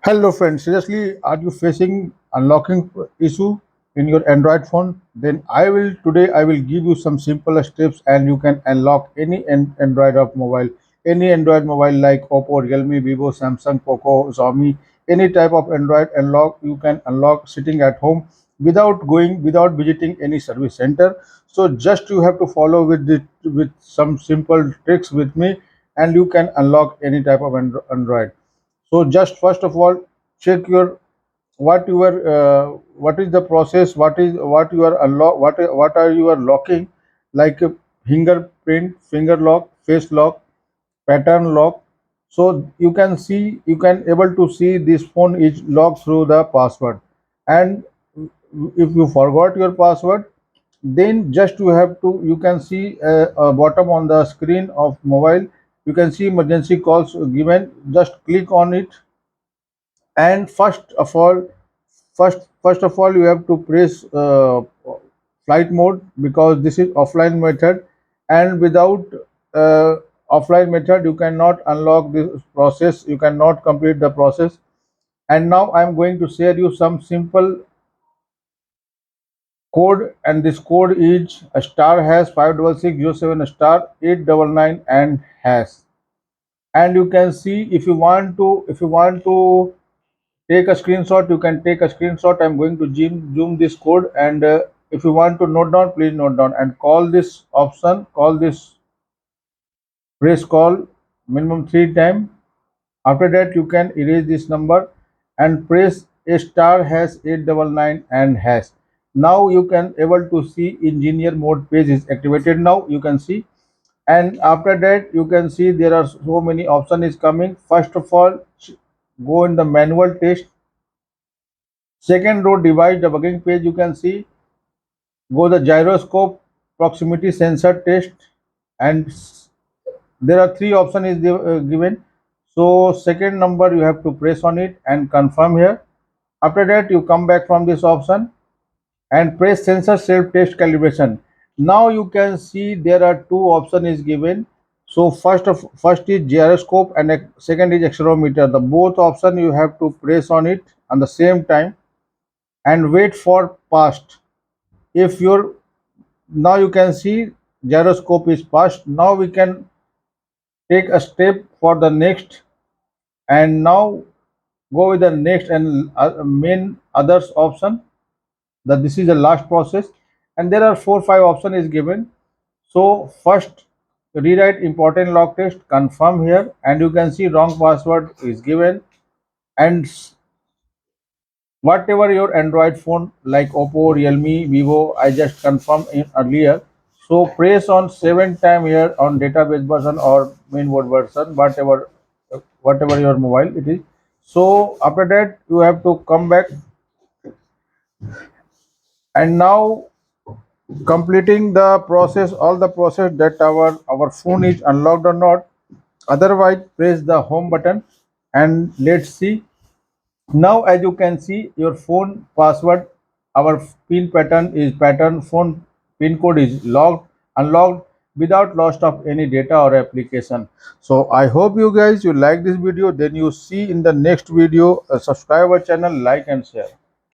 Hello friends, seriously, are you facing unlocking issue in your Android phone? Then I will give you some simple steps and you can unlock any Android of mobile, any Android mobile like Oppo, Realme, Vivo, Samsung, Poco, Xiaomi, any type of Android unlock you can unlock sitting at home without visiting any service center. So just you have to follow with some simple tricks with me and you can unlock any type of Android. So just first of all, check your what is the process, what you are unlock, what are you are locking, like fingerprint, finger lock, face lock, pattern lock. So you can able to see this phone is locked through the password. And if you forgot your password, then just you can see bottom on the screen of mobile, you can see emergency calls given. Just click on it, and first of all you have to press flight mode, because this is offline method, and without uh, offline method you cannot unlock this process, you cannot complete the process. And now I'm going to share you some simple code, and this code is a star hash 56607 star 899 and hash. And you can see, if you want to take a screenshot, you can take a screenshot. I'm going to zoom this code, and if you want to note down, please note down and call this option, call this, press call minimum 3 times. After that you can erase this number and press a star hash 899 and hash. Now you can able to see engineer mode page is activated. Now you can see, and after that you can see there are so many option is coming. First of all, go in the manual test. Second row, device debugging page, you can see, go the gyroscope proximity sensor test, and there are three option is given. So second number you have to press on it and confirm here. After that you come back from this option and press sensor self test calibration. Now you can see there are two option is given. So first is gyroscope and second is accelerometer. The both option you have to press on it at the same time and wait for past. If your Now you can see gyroscope is passed. Now we can take a step for the next, and now go with the next and main others option, that this is the last process. And there are 4 5 option is given. So first, rewrite important log test, confirm here, and you can see wrong password is given. And whatever your Android phone like Oppo, Realme, Vivo, I just confirmed in earlier. So press on 7 time here on database version or mainboard version, whatever your mobile it is. So after that you have to come back, and now completing the process, all the process that our phone is unlocked or not. Otherwise, press the home button and let's see. Now, as you can see, your phone password, our pin pattern is pattern, phone pin code is unlocked without loss of any data or application. So I hope you guys you like this video. Then you see in the next video. Subscribe our channel, like and share.